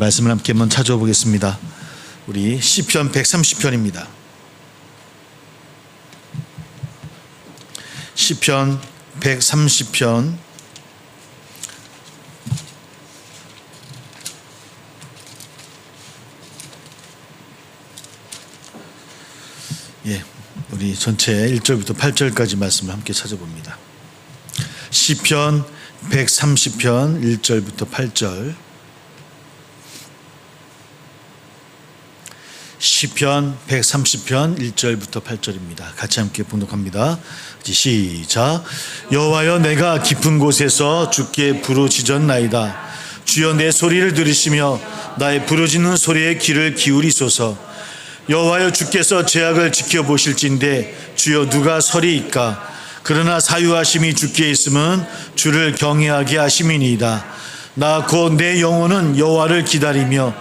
말씀을 함께 한번 찾아보겠습니다. 우리 시편 130편입니다. 시편 130편 우리 전체 1절부터 8절까지 말씀을 함께 찾아봅니다. 시편 130편 1절부터 8절. 시편 130편 1절부터 8절입니다. 같이 함께 봉독합니다. 시작. 여호와여, 내가 깊은 곳에서 주께 부르짖었나이다. 주여, 내 소리를 들으시며 나의 부르짖는 소리에 귀를 기울이소서. 여호와여, 주께서 죄악을 지켜보실진대 주여 누가 서리이까. 그러나 사유하심이 주께 있음은 주를 경외하게 하심이니이다. 나 곧 내 영혼은 여호와를 기다리며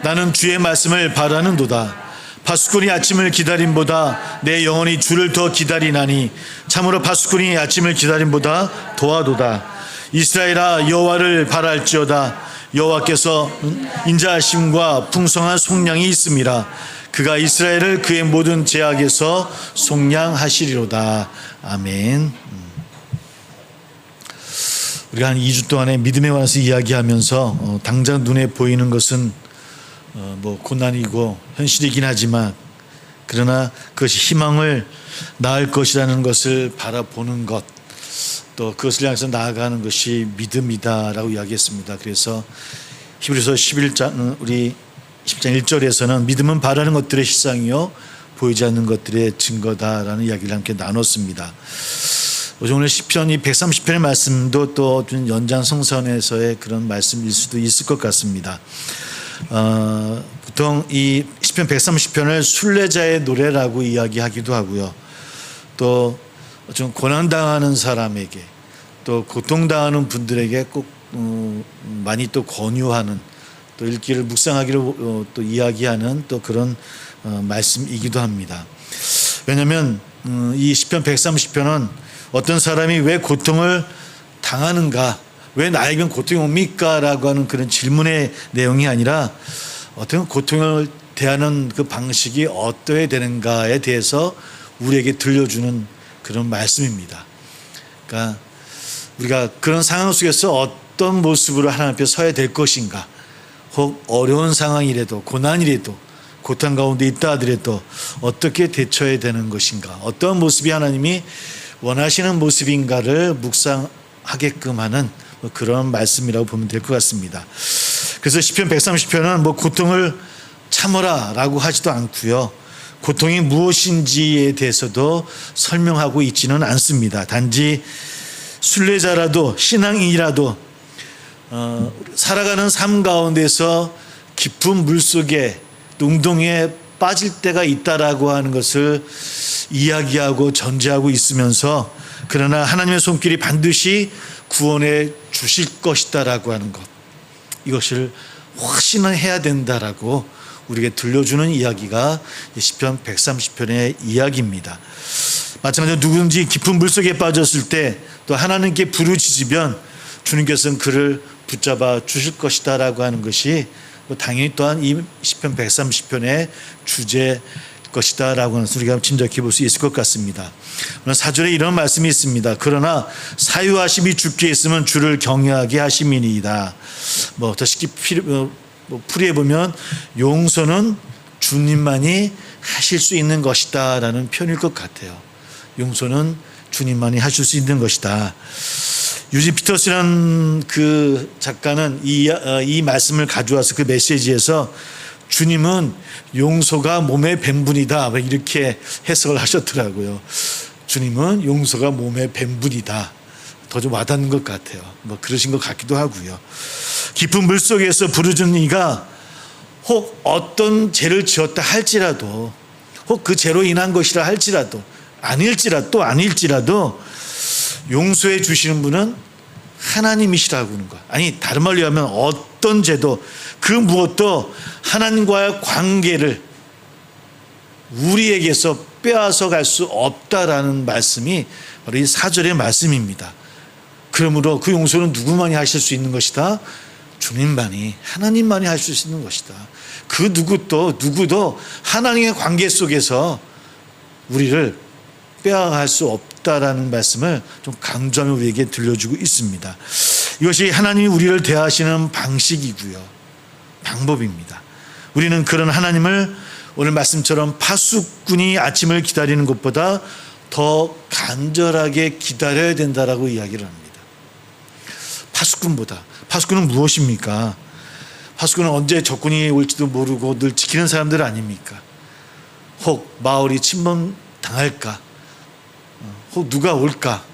나는 주의 말씀을 바라는도다. 파수꾼이 아침을 기다림보다 내 영혼이 주를 더 기다리나니 참으로 파수꾼이 아침을 기다림보다 더하도다. 이스라엘아, 여호와를 바랄지어다. 여호와께서 인자하심과 풍성한 속량이 있음이라. 그가 이스라엘을 그의 모든 죄악에서 속량하시리로다. 아멘. 우리가 한 2주 동안에 믿음에 관해서 이야기하면서 당장 눈에 보이는 것은 고난이고 현실이긴 하지만, 그러나 그것이 희망을 낳을 것이라는 것을 바라보는 것, 또 그것을 향해서 나아가는 것이 믿음이다라고 이야기했습니다. 그래서 히브리서 11장 우리 10장 1절에서는 믿음은 바라는 것들의 실상이요 보이지 않는 것들의 증거다라는 이야기를 함께 나눴습니다. 오늘 시편 130편의 말씀도 또 연장성선에서의 그런 말씀일 수도 있을 것 같습니다. 보통 이 시편 130편을 순례자의 노래라고 이야기하기도 하고요. 또 좀 고난당하는 사람에게, 또 고통당하는 분들에게 꼭 많이 또 권유하는, 또 읽기를 묵상하기를 또 이야기하는 또 그런 말씀이기도 합니다. 왜냐하면 이 시편 130편은 어떤 사람이 왜 고통을 당하는가, 왜 나에겐 고통이 옵니까? 라고 하는 그런 질문의 내용이 아니라 어떤 고통을 대하는 그 방식이 어떠해야 되는가에 대해서 우리에게 들려주는 그런 말씀입니다. 그러니까 우리가 그런 상황 속에서 어떤 모습으로 하나님 앞에 서야 될 것인가, 혹 어려운 상황이라도 고난이라도 고통 가운데 있다 하더라도 어떻게 대처해야 되는 것인가, 어떤 모습이 하나님이 원하시는 모습인가를 묵상하게끔 하는 그런 말씀이라고 보면 될 것 같습니다. 그래서 시편 130편은 고통을 참으라 라고 하지도 않고요, 고통이 무엇인지에 대해서도 설명하고 있지는 않습니다. 단지 순례자라도 신앙인이라도 살아가는 삶 가운데서 깊은 물속에 웅덩이에 빠질 때가 있다라고 하는 것을 이야기하고 전제하고 있으면서, 그러나 하나님의 손길이 반드시 구원해 주실 것이다라고 하는 것, 이것을 확신을 해야 된다라고 우리에게 들려주는 이야기가 시편 130편의 이야기입니다. 마찬가지로 누구든지 깊은 물속에 빠졌을 때 또 하나님께 부르짖으면 주님께서는 그를 붙잡아 주실 것이다라고 하는 것이 당연히 또한 이 시편 130편의 주제일 것이다라고 하는 것을 우리가 짐작해 볼 수 있을 것 같습니다. 4절에 이런 말씀이 있습니다. 그러나 사유하심이 주께 있으면 주를 경외하게 하심이니이다. 더 쉽게 풀이해 보면 용서는 주님만이 하실 수 있는 것이다 라는 표현일 것 같아요. 용서는 주님만이 하실 수 있는 것이다. 유진 피터스라는 그 작가는 이 말씀을 가져와서 그 메시지에서 주님은 용서가 몸의 뱀분이다 이렇게 해석을 하셨더라고요. 주님은 용서가 몸의 뱀분이다. 더 좀 와닿는 것 같아요. 그러신 것 같기도 하고요. 깊은 물속에서 부르짖는 이가 혹 어떤 죄를 지었다 할지라도, 혹 그 죄로 인한 것이라 할지라도, 아닐지라도 용서해 주시는 분은 하나님이시라고 하는 거야. 아니, 다른 말로 하면 어떤 죄도 그 무엇도 하나님과의 관계를 우리에게서 빼앗아 갈 수 없다라는 말씀이 바로 이 4절의 말씀입니다. 그러므로 그 용서는 누구만이 하실 수 있는 것이다? 주님만이, 하나님만이 할 수 있는 것이다. 그 누구도 하나님의 관계 속에서 우리를 빼앗아갈 수 없다라는 말씀을 좀 강조하며 우리에게 들려주고 있습니다. 이것이 하나님이 우리를 대하시는 방식이고요, 방법입니다. 우리는 그런 하나님을 오늘 말씀처럼 파수꾼이 아침을 기다리는 것보다 더 간절하게 기다려야 된다라고 이야기를 합니다. 파수꾼은 무엇입니까? 파수꾼은 언제 적군이 올지도 모르고 늘 지키는 사람들 아닙니까? 혹 마을이 침범당할까? 혹 누가 올까?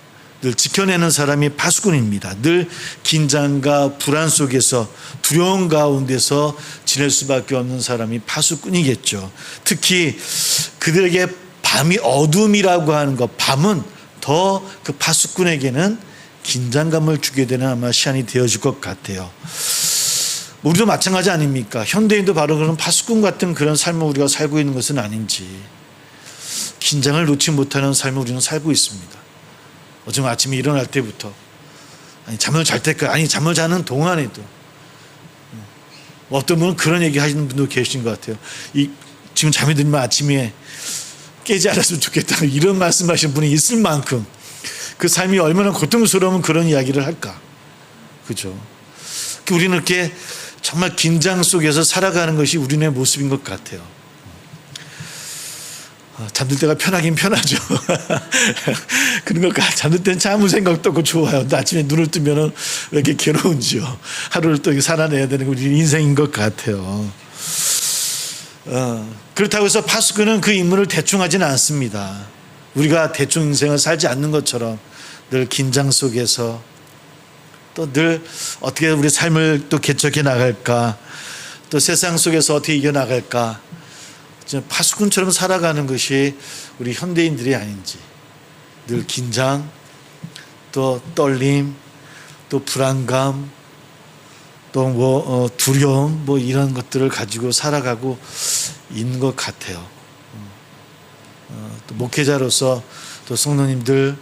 늘 지켜내는 사람이 파수꾼입니다. 늘 긴장과 불안 속에서, 두려움 가운데서 지낼 수밖에 없는 사람이 파수꾼이겠죠. 특히 그들에게 밤이 어둠이라고 하는 것, 밤은 더 그 파수꾼에게는 긴장감을 주게 되는 아마 시간이 되어질 것 같아요. 우리도 마찬가지 아닙니까? 현대인도 바로 그런 파수꾼 같은 그런 삶을 우리가 살고 있는 것은 아닌지, 긴장을 놓지 못하는 삶을 우리는 살고 있습니다. 어제 아침에 일어날 때부터, 잠을 잘 때까지, 잠을 자는 동안에도, 어떤 분은 그런 얘기 하시는 분도 계신 것 같아요. 지금 잠이 들면 아침에 깨지 않았으면 좋겠다, 이런 말씀하시는 분이 있을 만큼 그 삶이 얼마나 고통스러우면 그런 이야기를 할까. 그죠? 우리는 이렇게 정말 긴장 속에서 살아가는 것이 우리의 모습인 것 같아요. 잠들 때가 편하긴 편하죠. 그런 것 잠들 때는 아무 생각도 없고 좋아요. 근데 아침에 눈을 뜨면 왜 이렇게 괴로운지요. 하루를 또 살아내야 되는 게 우리 인생인 것 같아요. 그렇다고 해서 파수꾼은 그 임무를 대충 하지는 않습니다. 우리가 대충 인생을 살지 않는 것처럼 늘 긴장 속에서 또 늘 어떻게 우리 삶을 또 개척해 나갈까, 또 세상 속에서 어떻게 이겨나갈까, 파수꾼처럼 살아가는 것이 우리 현대인들이 아닌지, 늘 긴장, 또 떨림, 또 불안감, 또 두려움, 이런 것들을 가지고 살아가고 있는 것 같아요. 또 목회자로서 또 성도님들,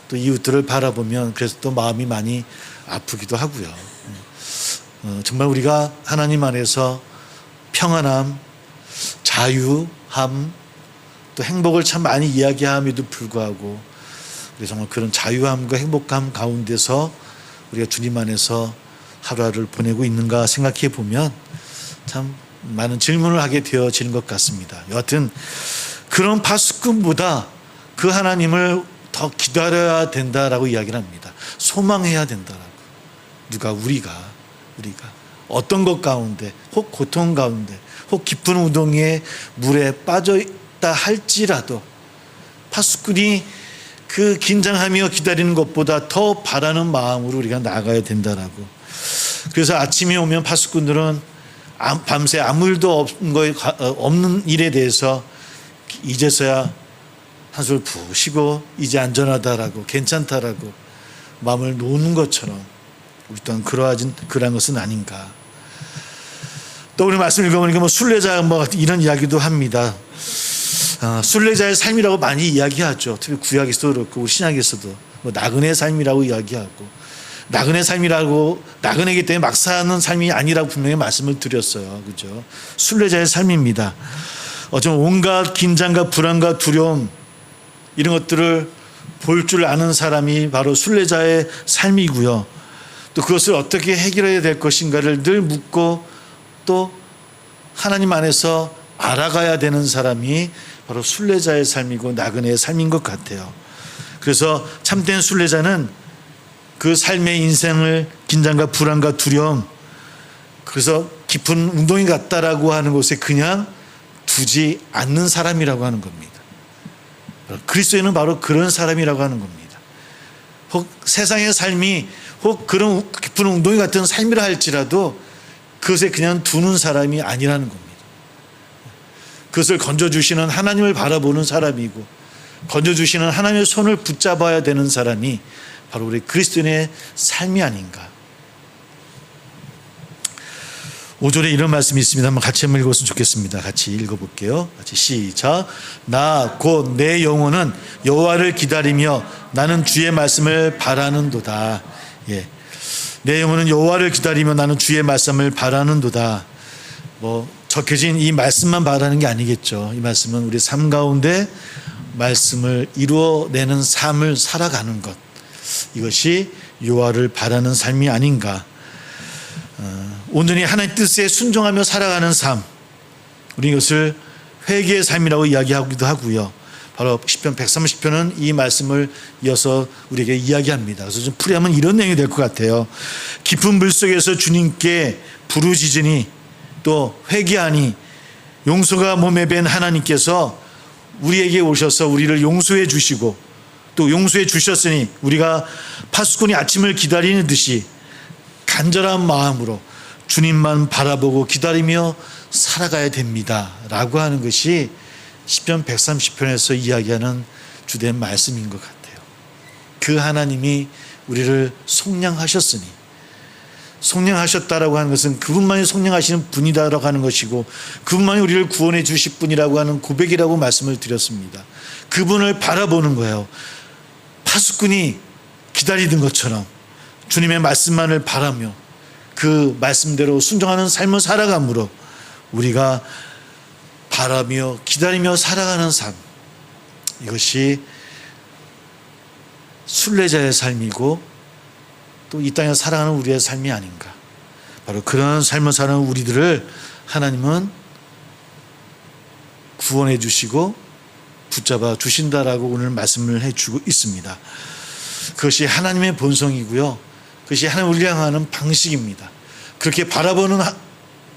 또 이웃들을 바라보면 그래서 또 마음이 많이 아프기도 하고요. 정말 우리가 하나님 안에서 평안함, 자유함, 또 행복을 참 많이 이야기함에도 불구하고 우리 정말 그런 자유함과 행복함 가운데서 우리가 주님 안에서 하루하루를 보내고 있는가 생각해 보면 참 많은 질문을 하게 되어지는 것 같습니다. 여하튼 그런 파수꾼보다 그 하나님을 더 기다려야 된다라고 이야기를 합니다. 소망해야 된다라고. 우리가 어떤 것 가운데, 혹 고통 가운데, 혹 깊은 우동의 물에 빠져 있다 할지라도 파수꾼이 그 긴장하며 기다리는 것보다 더 바라는 마음으로 우리가 나가야 된다라고. 그래서 아침이 오면 파수꾼들은 밤새 아무 일도 없는 일에 대해서 이제서야 한술 푹 쉬고 이제 안전하다라고, 괜찮다라고 마음을 놓는 것처럼 우리 또한 그러한 것은 아닌가. 또 우리 말씀 읽어보니까 순례자 이런 이야기도 합니다. 순례자의 삶이라고 많이 이야기하죠. 특히 구약에서도 그렇고 우리 신약에서도 나그네의 삶이라고 이야기하고, 나그네이기 때문에 막 사는 삶이 아니라고 분명히 말씀을 드렸어요. 그죠? 순례자의 삶입니다. 어쩌면 온갖 긴장과 불안과 두려움, 이런 것들을 볼 줄 아는 사람이 바로 순례자의 삶이고요. 또 그것을 어떻게 해결해야 될 것인가를 늘 묻고 또 하나님 안에서 알아가야 되는 사람이 바로 순례자의 삶이고 나그네의 삶인 것 같아요. 그래서 참된 순례자는 그 삶의 인생을 긴장과 불안과 두려움, 그래서 깊은 운동이 같다라고 하는 곳에 그냥 두지 않는 사람이라고 하는 겁니다. 그리스도인은 바로 그런 사람이라고 하는 겁니다. 혹 세상의 삶이 혹 그런 깊은 웅덩이 같은 삶이라 할지라도 그것에 그냥 두는 사람이 아니라는 겁니다. 그것을 건져주시는 하나님을 바라보는 사람이고, 건져주시는 하나님의 손을 붙잡아야 되는 사람이 바로 우리 그리스도인의 삶이 아닌가. 5절에 이런 말씀이 있습니다. 한번 같이 읽었으면 좋겠습니다. 같이 읽어볼게요. 같이 시작. 나 곧 내 영혼은 여호와를 기다리며 나는 주의 말씀을 바라는도다. 예. 내 영혼은 여호와를 기다리며 나는 주의 말씀을 바라는도다. 적혀진 이 말씀만 바라는 게 아니겠죠. 이 말씀은 우리 삶 가운데 말씀을 이루어내는 삶을 살아가는 것, 이것이 여호와를 바라는 삶이 아닌가. 온전히 하나님 뜻에 순종하며 살아가는 삶, 우리 이것을 회개의 삶이라고 이야기하기도 하고요. 바로 시편 130편은 이 말씀을 이어서 우리에게 이야기합니다. 그래서 좀 풀이하면 이런 내용이 될 것 같아요. 깊은 물속에서 주님께 부르짖으니 또 회개하니 용서가 몸에 밴 하나님께서 우리에게 오셔서 우리를 용서해 주시고 또 용서해 주셨으니 우리가 파수꾼이 아침을 기다리는 듯이 간절한 마음으로 주님만 바라보고 기다리며 살아가야 됩니다 라고 하는 것이 시편 130편에서 이야기하는 주된 말씀인 것 같아요. 그 하나님이 우리를 속량하셨으니, 속량하셨다라고 하는 것은 그분만이 속량하시는 분이다라고 하는 것이고 그분만이 우리를 구원해 주실 분이라고 하는 고백이라고 말씀을 드렸습니다. 그분을 바라보는 거예요. 파수꾼이 기다리던 것처럼 주님의 말씀만을 바라며 그 말씀대로 순종하는 삶을 살아감으로 우리가 바라며 기다리며 살아가는 삶, 이것이 순례자의 삶이고 또 이 땅에 살아가는 우리의 삶이 아닌가. 바로 그런 삶을 사는 우리들을 하나님은 구원해 주시고 붙잡아 주신다라고 오늘 말씀을 해주고 있습니다. 그것이 하나님의 본성이고요, 그것이 하나님을 향하는 방식입니다. 그렇게 바라보는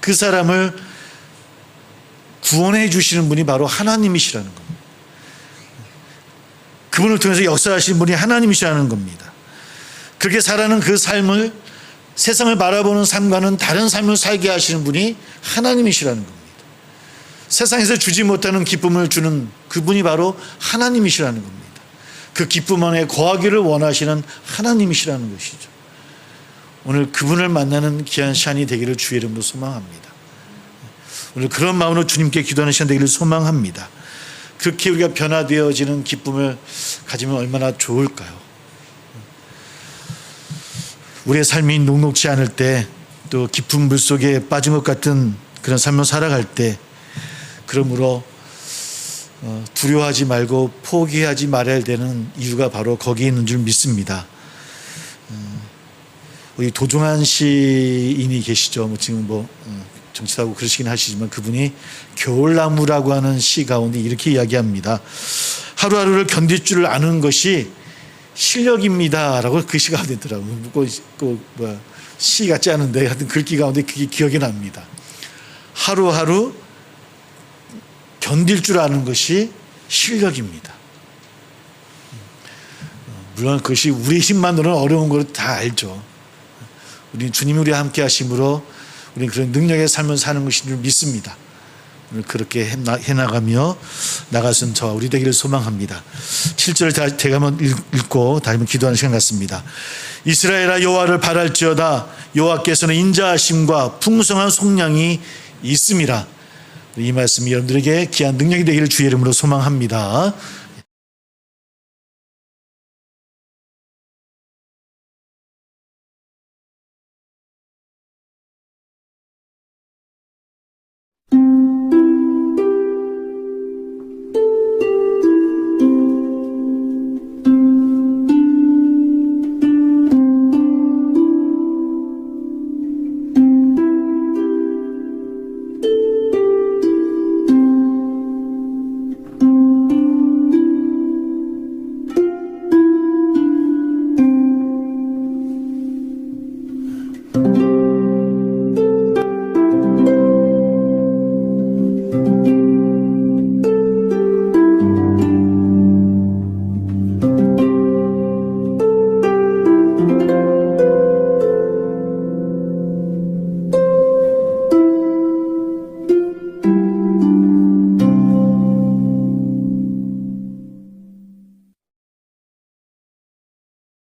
그 사람을 구원해 주시는 분이 바로 하나님이시라는 겁니다. 그분을 통해서 역사하시는 분이 하나님이시라는 겁니다. 그렇게 살아가는 그 삶을, 세상을 바라보는 삶과는 다른 삶을 살게 하시는 분이 하나님이시라는 겁니다. 세상에서 주지 못하는 기쁨을 주는 그분이 바로 하나님이시라는 겁니다. 그 기쁨 안에 거하기를 원하시는 하나님이시라는 것이죠. 오늘 그분을 만나는 귀한 시간이 되기를 주의 이름으로 소망합니다. 오늘 그런 마음으로 주님께 기도하는 시간 되기를 소망합니다. 그렇게 우리가 변화되어지는 기쁨을 가지면 얼마나 좋을까요? 우리의 삶이 녹록지 않을 때, 또 깊은 물속에 빠진 것 같은 그런 삶을 살아갈 때, 그러므로 두려워하지 말고 포기하지 말아야 되는 이유가 바로 거기에 있는 줄 믿습니다. 우리 도종환 시인이 계시죠. 지금 정치하고 그러시긴 하시지만 그분이 겨울나무라고 하는 시 가운데 이렇게 이야기합니다. 하루하루를 견딜 줄 아는 것이 실력입니다 라고 그 시 가운데 있더라고요. 시 같지 않은데 하여튼 글귀 가운데 그게 기억이 납니다. 하루하루 견딜 줄 아는 것이 실력입니다. 물론 그것이 우리 힘만으로는 어려운 걸 다 알죠. 우리 주님이 우리와 함께 하심으로 우리는 그런 능력의 삶을 사는 것인 줄 믿습니다. 오늘 그렇게 해나가며 나가선 저와 우리 되기를 소망합니다. 7절을 제가 한번 읽고 다시 한번 기도하는 시간 같습니다. 이스라엘아 여호와를 바랄지어다. 여호와께서는 인자하심과 풍성한 속량이 있음이라. 이 말씀이 여러분들에게 귀한 능력이 되기를 주의 이름으로 소망합니다.